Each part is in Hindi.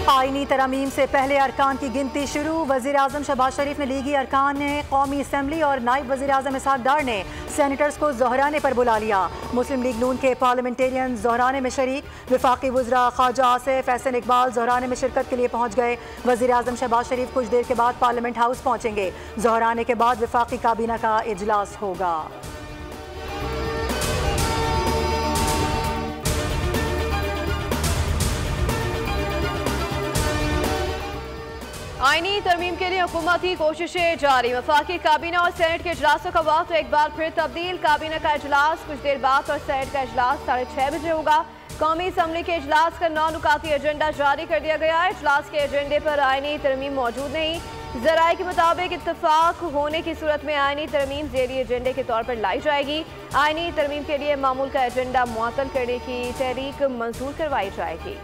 आईनी तरमीम से पहले अरकान की गिनती शुरू। वज़ीर आज़म शहबाज शरीफ ने लीगी अरकान ने कौमी असम्बली और नायब वज़ीर आज़म इसहाक डार ने सेनेटर्स को ज़ोहराने पर बुला लिया। मुस्लिम लीग नून के पार्लियामेंटेरियन ज़ोहराने में शरीक। वफाकी वज़रा ख्वाजा आसिफ एहसन इकबाल ज़ोहराने में शिरकत के लिए पहुँच गए। वज़ीर आज़म शहबाज शरीफ कुछ देर के बाद पार्लियामेंट हाउस पहुँचेंगे। ज़ोहराने के बाद वफाकी काबीना का इजलास होगा। आईनी तरमीम के लिए हुकूमती कोशिशें जारी। वफाकी काबीना और सेनेट के इजलासों का वक्त एक बार फिर तब्दील। काबीना का इजलास कुछ देर बाद और सेनेट का इजलास 6:30 बजे होगा। कौमी असम्बली के इजलास का 9 नुकाती एजेंडा जारी कर दिया गया है। इजलास के एजेंडे पर आईनी तरमीम मौजूद नहीं। जराये के मुताबिक इत्तफाक होने की सूरत में आईनी तरमीम ज़ेरी एजेंडे के तौर पर लाई जाएगी। आईनी तरमीम के लिए मामूल का एजेंडा मुअत्तल करने की तहरीक मंजूर करवाई जाएगी।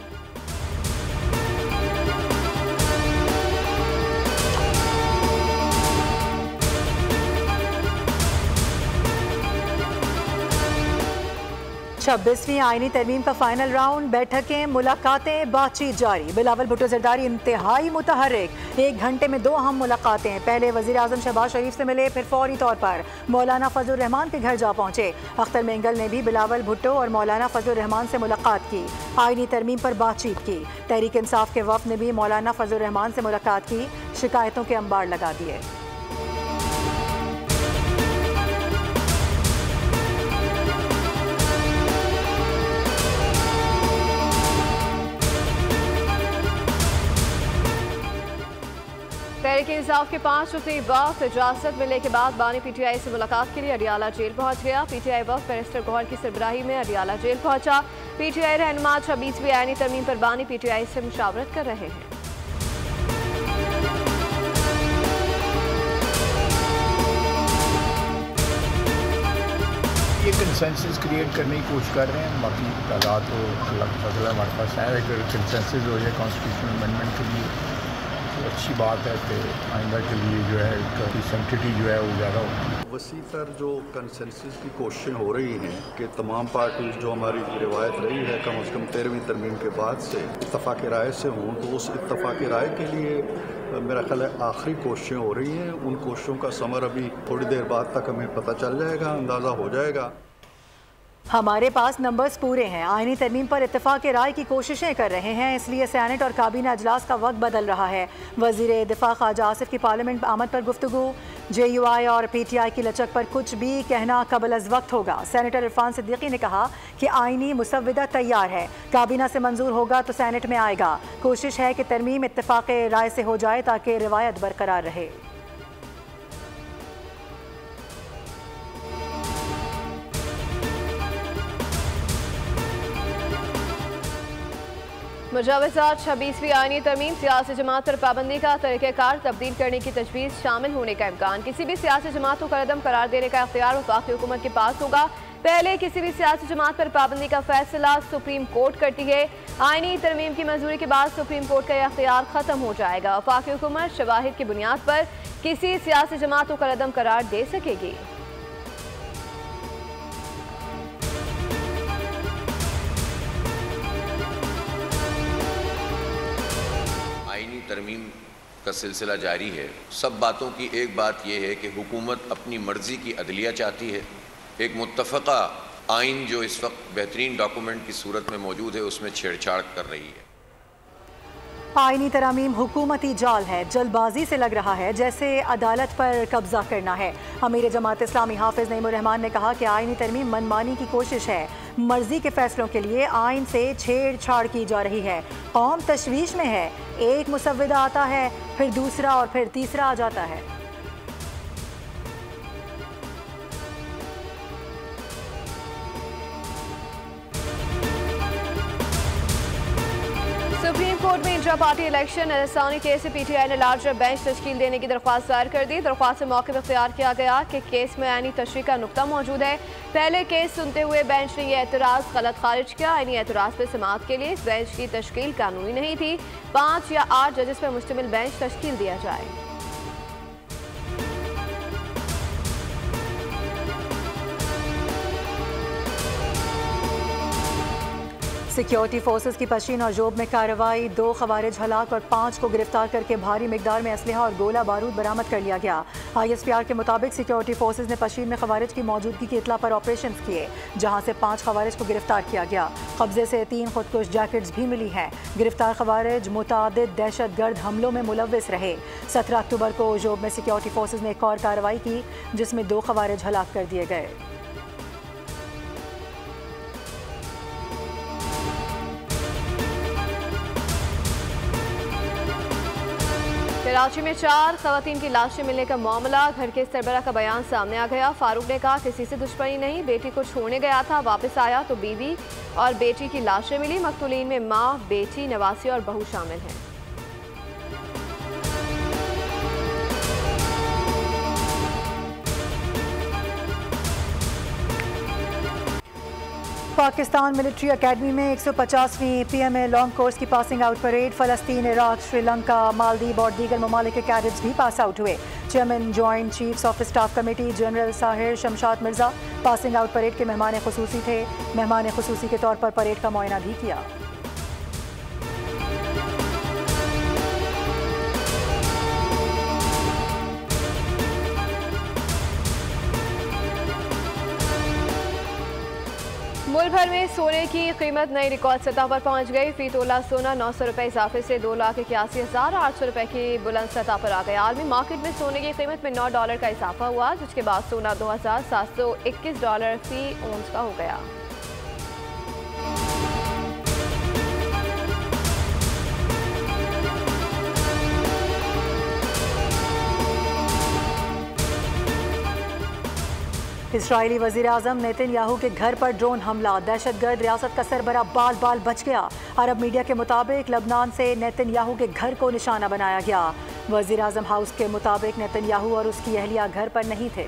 छब्बीसवीं आईनी तरमीम का फाइनल राउंड। बैठकें, मुलाकातें, बातचीत जारी। बिलावल भुट्टो जरदारी इंतहाई मुतहर्रिक। 1 घंटे में 2 अहम मुलाकातें। पहले वज़ीर आज़म शहबाज शरीफ से मिले, फिर फौरी तौर पर मौलाना फजलुर रहमान के घर जा पहुंचे। अख्तर मेंगल ने भी बिलावल भुट्टो और मौलाना फजलुर रहमान से मुलाकात की। आईनी तरमीम पर बातचीत की। तहरीक इंसाफ के वफ़द ने भी मौलाना फजलुर रहमान से मुलाकात की। शिकायतों के अंबार लगा दिए। तहरीक इंसाफ के 5 रुकनी वफ़द इजाज़त मिलने के बाद बानी PTI से मुलाकात के लिए अडियाला जेल पहुंच गया। PTI वफ़द बैरिस्टर गौहर की सरबराही में अडियाला जेल पहुंचा। PTI रहनुमा 26वीं आईनी तरमीम पर बानी PTI से मुशावरत कर रहे हैं। ये कंसेंसस क्रिएट करने की कोशिश कर रहे हैं। बाकी तादाद तो अल्लाह का फजल है, हमारे पास है। अगर कंसेंसस हो जाए कॉन्स्टिट्यूशनल अमेंडमेंट के लिए तो अच्छी बात है कि आइंदा के लिए जो है रिसेंटिटी जो है वो ज़्यादा होगी। वसी तर जो कंसेंसस की कोशिशें हो रही हैं कि तमाम पार्टीज जो हमारी रिवायत रही है कम से कम 13वीं तरमीम के बाद से इत्तफाक राय से हों, तो उस इत्तफाक राय के लिए मेरा ख्याल है आखिरी कोशिशें हो रही हैं। उन कोशिशों का समर अभी थोड़ी देर बाद तक हमें पता चल जाएगा, अंदाज़ा हो जाएगा। हमारे पास नंबर्स पूरे हैं। आईनी तरमीम पर इत्तफाक राय की कोशिशें कर रहे हैं, इसलिए सेनेट और काबीना अजलास का वक्त बदल रहा है। वज़ीर दिफा ख्वाजा आसिफ की पार्लियामेंट आमद पर गुफ्तगू। JUI और PTI की लचक पर कुछ भी कहना कबल अज़ वक्त होगा। सेनेटर इरफान सिद्दीकी ने कहा कि आईनी मुसव्विदा तैयार है, काबीना से मंजूर होगा तो सेनेट में आएगा। कोशिश है कि तरमीम इत्तफाक राय से हो जाए ताकि रिवायत बरकरार रहे। मुजावजात 26वीं आईनी तरमीम सियासी जमात पर पाबंदी का तरीक़ाकार तब्दील करने की तजवीज़ शामिल होने का इम्कान। किसी भी सियासी जमात को कलअदम करार देने का इख्तियार वफाकी हुकूमत के पास होगा। पहले किसी भी सियासी जमात पर पाबंदी का फैसला सुप्रीम कोर्ट करती है। आईनी तरमीम की मंजूरी के बाद सुप्रीम कोर्ट का यह इख्तियार खत्म हो जाएगा। वफाकी हुकूमत शवाहिद की बुनियाद पर किसी सियासी जमात को कलअदम करार दे सकेगी। तरमीम का सिलसिला जारी है। सब बातों की एक बात यह है कि हुकूमत अपनी मर्ज़ी की अदलिया चाहती है। एक मुत्तफ़क़ा आइन जो इस वक्त बेहतरीन डॉक्यूमेंट की सूरत में मौजूद है उसमें छेड़छाड़ कर रही है। आईनी तरमीम हुकूमती जाल है, जल्दबाजी से लग रहा है जैसे अदालत पर कब्जा करना है। अमीर जमात इस्लामी हाफिज नईमुर रहमान ने कहा कि आईनी तरमीम मनमानी की कोशिश है। मर्जी के फैसलों के लिए आइन से छेड़छाड़ की जा रही है। कौम तशवीश में है। एक मुसव्विदा आता है, फिर दूसरा और फिर तीसरा आ जाता है। सुप्रीम कोर्ट में इंट्रा पार्टी इलेक्शन एहसानी केस से PTI ने लार्जर बेंच तश्कील देने की दरख्वास्त दायर कर दी। दरख्वास्त से मौके पर इख्तियार किया गया कि केस में आईनी तशरीह का नुक्ता मौजूद है। पहले केस सुनते हुए बेंच ने यह एतराज़ गलत खारिज किया। आईनी एतराज़ पर समाअत के लिए इस बेंच की तश्कील कानूनी नहीं थी। 5 या 8 जजेस पर मुश्तमिल बेंच तश्कील दिया जाए। सिक्योरिटी फोर्सेस की पशीन और जोब में कार्रवाई, 2 खवारिज हलाक और 5 को गिरफ्तार करके भारी मिकदार में असलहा और गोला बारूद बरामद कर लिया गया। ISPR के मुताबिक सिक्योरिटी फोर्सेस ने पशीन में खवारिज की मौजूदगी की इतला पर ऑपरेशन किए, जहां से 5 खवारिज को गिरफ्तार किया गया। कब्जे से 3 खुदकुश जैकेट्स भी मिली हैं। गिरफ्तार खवारिज मुतादिद दहशतगर्द हमलों में मुलव्विस रहे। 17 अक्टूबर को जोब में सिक्योरिटी फोर्सेस ने एक और कार्रवाई की, जिसमें 2 खवारिज हलाक कर दिए गए। कराची में 4 खवातीन की लाशें मिलने का मामला, घर के सरबरा का बयान सामने आ गया। फारूक ने कहा किसी से दुश्मनी नहीं, बेटी को छोड़ने गया था, वापस आया तो बीवी और बेटी की लाशें मिली। मकतूलीन में माँ, बेटी, नवासी और बहू शामिल हैं। पाकिस्तान मिलिट्री एकेडमी में 150वीं PMA लॉन्ग कोर्स की पासिंग आउट परेड। फ़लस्तीन, इराक, श्रीलंका, मालदीव और दीगर ममालिक के कैडेट्स भी पास आउट हुए। Chairman joint chiefs of staff committee general Sahir Shamshad Mirza passing out parade के मेहमान खुसूसी थे। मेहमान खुसूसी के तौर पर परेड का मुआयना भी किया। मुल्क भर में सोने की कीमत नई रिकॉर्ड सतह पर पहुंच गई। फी तोला सोना 900 रुपये इजाफे से 2,81,800 रुपये की बुलंद सतह पर आ गया। आलमी मार्केट में सोने की कीमत में $9 का इजाफा हुआ, जिसके बाद सोना $2,721 फी औंस का हो गया। इस्राईली वज़ीर आज़म नेतन्याहू के घर पर ड्रोन हमला, दहशतगर्द रियासत का सरबरा बाल बाल बच गया। अरब मीडिया के मुताबिक लबनान से नेतन्याहू के घर को निशाना बनाया गया। वज़ीर आज़म हाउस के मुताबिक नेतन्याहू और उसकी अहलिया घर पर नहीं थे।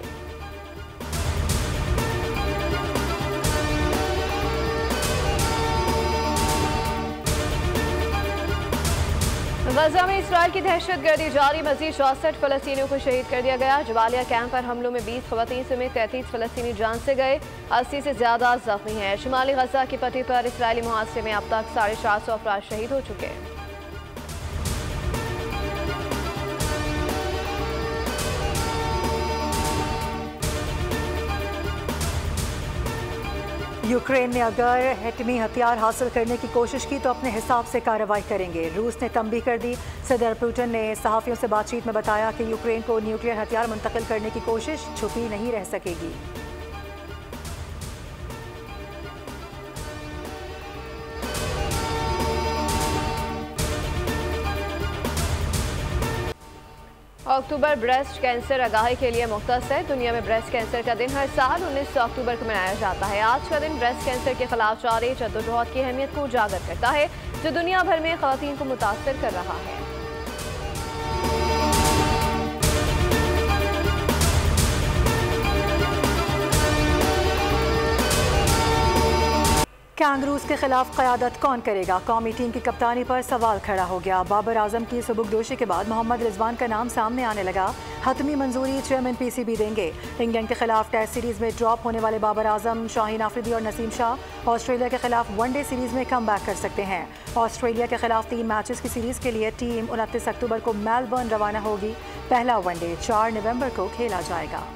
गजा में इसराइल की दहशतगर्दी जारी, मजीद 64 फलस्तीनियों को शहीद कर दिया गया। जवालिया कैंप पर हमलों में 20 खवातीन समेत 33 फलस्तीनी जान से गए, 80 से ज्यादा जख्मी हैं। शुमाली गजा की पट्टी पर इसराइली मुहासरे में अब तक 450 अफराद शहीद हो चुके हैं। यूक्रेन ने अगर एटमी हथियार हासिल करने की कोशिश की तो अपने हिसाब से कार्रवाई करेंगे। रूस ने तंबीह कर दी। सदर पुतिन ने सहाफ़ियों से बातचीत में बताया कि यूक्रेन को न्यूक्लियर हथियार मुंतकिल करने की कोशिश छुपी नहीं रह सकेगी। अक्टूबर ब्रेस्ट कैंसर आगाही के लिए मुख्तस है। दुनिया में ब्रेस्ट कैंसर का दिन हर साल 19 अक्टूबर को मनाया जाता है। आज का दिन ब्रेस्ट कैंसर के खिलाफ जारी जद्दोजहद की अहमियत को उजागर करता है, जो दुनिया भर में खवातीन को मुतासर कर रहा है। कैंगरूज के खिलाफ क़यादत कौन करेगा? कौमी टीम की कप्तानी पर सवाल खड़ा हो गया। बाबर आजम की सुबुकदोशी के बाद मोहम्मद रिजवान का नाम सामने आने लगा। हतमी मंजूरी चेयरमैन PCB देंगे। इंग्लैंड के खिलाफ टेस्ट सीरीज में ड्रॉप होने वाले बाबर आजम, शाहीन आफरीदी और नसीम शाह ऑस्ट्रेलिया के खिलाफ वनडे सीरीज में कम बैक कर सकते हैं। ऑस्ट्रेलिया के खिलाफ 3 मैचेस की सीरीज के लिए टीम 29 अक्टूबर को मेलबर्न रवाना होगी। पहला वनडे 4 नवंबर को खेला जाएगा।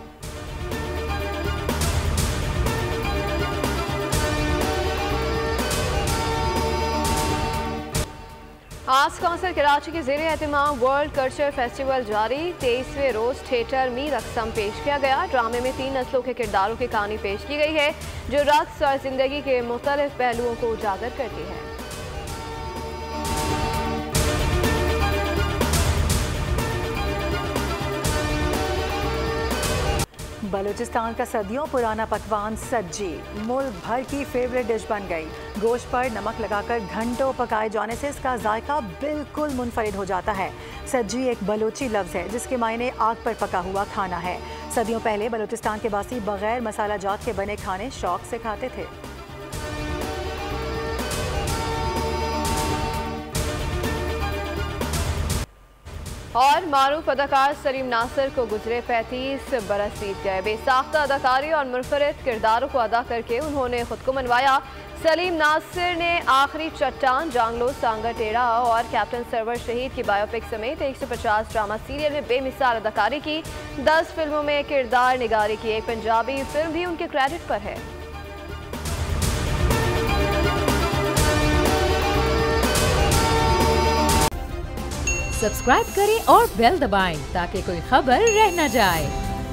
आर्ट्स काउंसिल कराची के ज़ेरे एहतमाम वर्ल्ड कल्चर फेस्टिवल जारी। 23वें रोज थिएटर में रक़्सम पेश किया गया। ड्रामे में 3 नस्लों के किरदारों की कहानी पेश की गई है, जो रक़्स और ज़िंदगी के मुख्तलिफ पहलुओं को उजागर करती है। बलूचिस्तान का सदियों पुराना पकवान सज्जी मुल्क भर की फेवरेट डिश बन गई। गोश्त पर नमक लगाकर घंटों पकाए जाने से इसका जायका बिल्कुल मुनफरिद हो जाता है। सज्जी एक बलूची लफ्ज़ है जिसके मायने आग पर पका हुआ खाना है। सदियों पहले बलूचिस्तान के बासी बगैर मसाला जात के बने खाने शौक से खाते थे। और मारूफ अदाकार सलीम नासिर को गुजरे 35 बरस बीत गए। बेसाख्ता अदाकारी और मुनफरिद किरदारों को अदा करके उन्होंने खुद को मनवाया। सलीम नासिर ने आखिरी चट्टान, जांगलो, सांगा टेढ़ा और कैप्टन सरवर शहीद की बायोपिक समेत 150 ड्रामा सीरियल में बेमिसाल अदाकारी की। 10 फिल्मों में किरदार निगारी की। एक पंजाबी फिल्म भी उनके क्रेडिट पर है। सब्सक्राइब करें और बेल दबाएं ताकि कोई खबर रह न जाए।